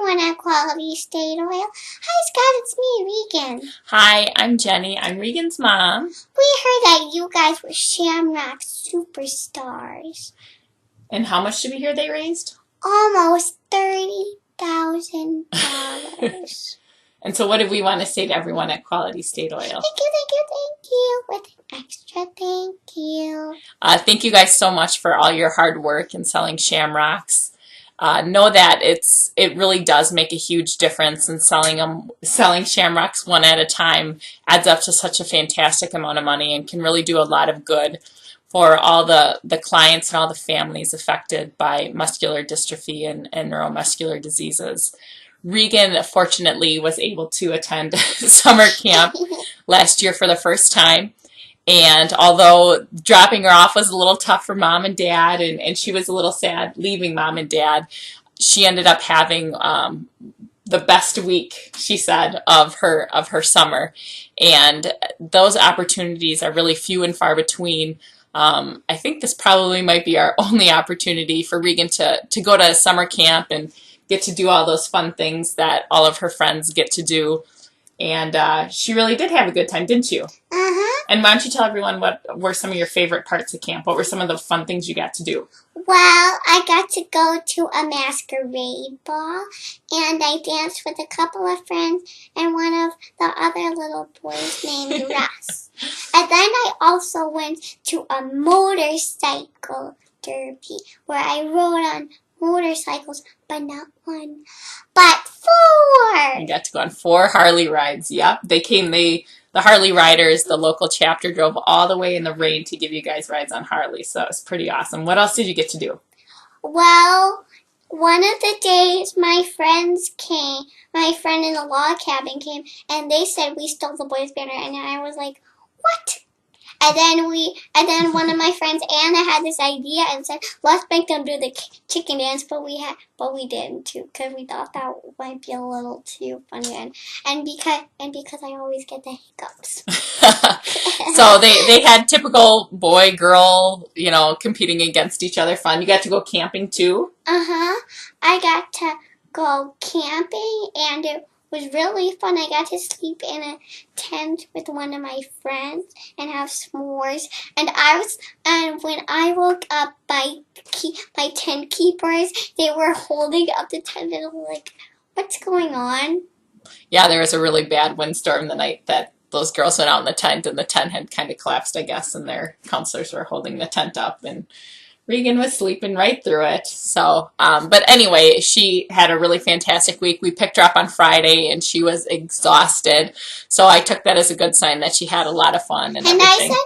everyone at Quality State Oil. Hi Scott, it's me, Regan. Hi, I'm Jenny. I'm Regan's mom. We heard that you guys were Shamrock superstars. And how much did we hear they raised? Almost $30,000. And so what did we want to say to everyone at Quality State Oil? Thank you, thank you, thank you. With an extra thank you. Thank you guys so much for all your hard work in selling shamrocks. Know that it really does make a huge difference, in selling shamrocks one at a time adds up to such a fantastic amount of money and can really do a lot of good for all the clients and all the families affected by muscular dystrophy and neuromuscular diseases. Regan, fortunately, was able to attend summer camp last year for the first time. And although dropping her off was a little tough for mom and dad, and she was a little sad leaving mom and dad, she ended up having the best week, she said, of her summer. And those opportunities are really few and far between. I think this probably might be our only opportunity for Regan to go to summer camp and get to do all those fun things that all of her friends get to do. And she really did have a good time, didn't you? Uh-huh. And why don't you tell everyone what were some of your favorite parts of camp? What were some of the fun things you got to do? Well, I got to go to a masquerade ball, and I danced with a couple of friends and one of the other little boys named Russ. And then I also went to a motorcycle derby where I rode on motorcycles, but not one, but 4. You got to go on 4 Harley rides. Yep, the Harley riders, the local chapter, drove all the way in the rain to give you guys rides on Harley. So it was pretty awesome. What else did you get to do? Well, one of the days my friends came, my friend in the log cabin came, and they said we stole the boys' banner, and I was like, what? And then one of my friends, Anna, had this idea and said, let's make them do the chicken dance, but we didn't too, because we thought that might be a little too funny, and because I always get the hiccups. So they had typical boy girl, competing against each other fun. You got to go camping too? Uh-huh. I got to go camping, and it was really fun. I got to sleep in a tent with one of my friends and have s'mores. And when I woke up, my tent keepers, they were holding up the tent, and I was like, what's going on? Yeah, there was a really bad windstorm the night that those girls went out in the tent, and the tent had kind of collapsed, I guess, and their counselors were holding the tent up, and Regan was sleeping right through it. So, but anyway, she had a really fantastic week. We picked her up on Friday, and she was exhausted. So I took that as a good sign that she had a lot of fun and everything. I said, when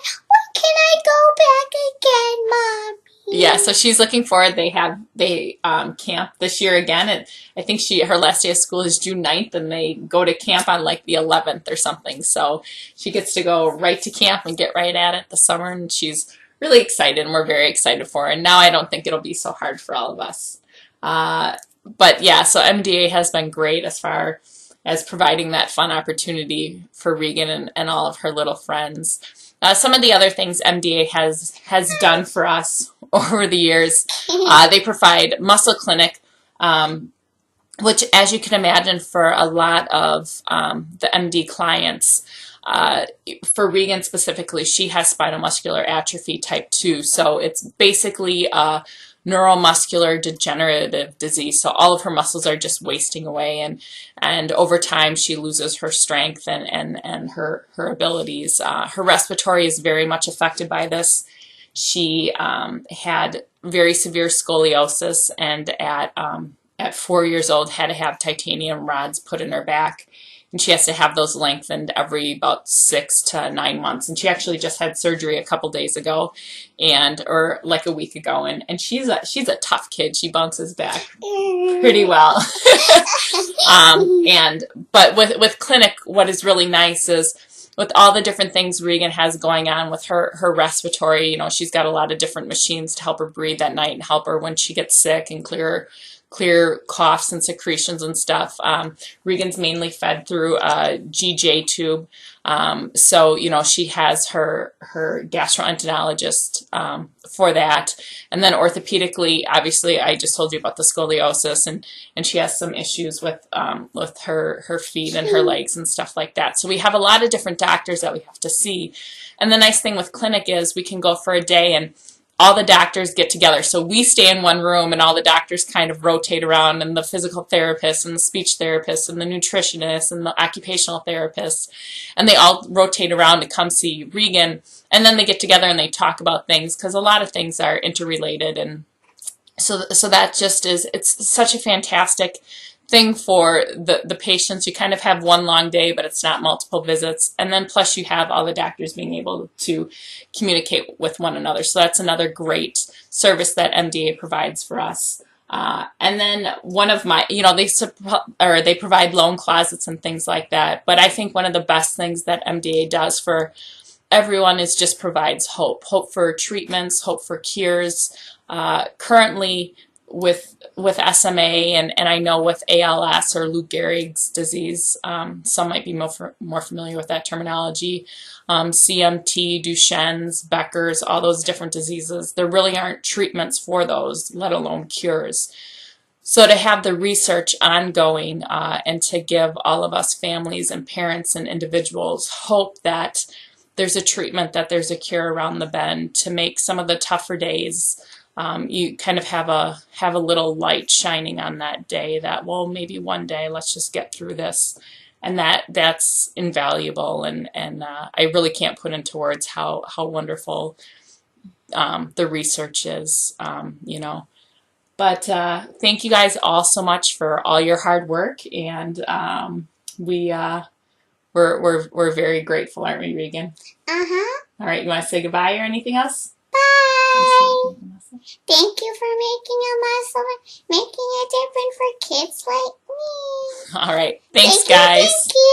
can I go back again, Mommy? Yeah, so she's looking forward. They camp this year again, and I think her last day of school is June 9th, and they go to camp on like the 11th or something. So she gets to go right to camp and get right at it this summer, and she's really excited, and we're very excited for her. And now I don't think it'll be so hard for all of us. But yeah, so MDA has been great as far as providing that fun opportunity for Regan and all of her little friends. Some of the other things MDA has done for us over the years, they provide muscle clinic, which, as you can imagine, for a lot of the MD clients, for Regan specifically, she has spinal muscular atrophy type 2. So it's basically a neuromuscular degenerative disease. So all of her muscles are just wasting away, and over time she loses her strength and her abilities. Her respiratory is very much affected by this. She had very severe scoliosis, and at 4 years old had to have titanium rods put in her back. And she has to have those lengthened every about 6 to 9 months. And she actually just had surgery a couple days ago, or like a week ago. And she's a tough kid. She bounces back pretty well. But with clinic, what is really nice is with all the different things Regan has going on with her respiratory, she's got a lot of different machines to help her breathe at night and help her when she gets sick and clear clear coughs and secretions and stuff. Regan's mainly fed through a GJ tube. So, you know, she has her gastroenterologist for that. And then orthopedically, obviously, I just told you about the scoliosis, and she has some issues with her feet and her legs and stuff like that. So we have a lot of different doctors that we have to see. And the nice thing with clinic is we can go for a day and all the doctors get together. So we stay in one room and all the doctors kind of rotate around, and the physical therapists and the speech therapists and the nutritionists and the occupational therapists, and they all rotate around to come see Regan, and then they get together and they talk about things because a lot of things are interrelated. And so that just is, it's such a fantastic thing for the patients. You kind of have one long day, but it's not multiple visits. And then plus you have all the doctors being able to communicate with one another. So that's another great service that MDA provides for us. And then one of my, you know, they provide loan closets and things like that. But I think one of the best things that MDA does for everyone is just provides hope for treatments, hope for cures. Currently with SMA, and I know with ALS or Lou Gehrig's disease, some might be more familiar with that terminology, CMT, Duchenne's, Becker's, all those different diseases, there really aren't treatments for those, let alone cures. So to have the research ongoing and to give all of us families and parents and individuals hope that there's a treatment, that there's a cure around the bend to make some of the tougher days, you kind of have a little light shining on that day that, well, maybe one day let's just get through this. And that's invaluable, and I really can't put into words how wonderful the research is, you know. But thank you guys all so much for all your hard work, and we're very grateful, aren't we, Regan? All right, you want to say goodbye or anything else? Bye. Thank you for making a muscle, making a difference for kids like me. All right, thanks, guys. Thank you.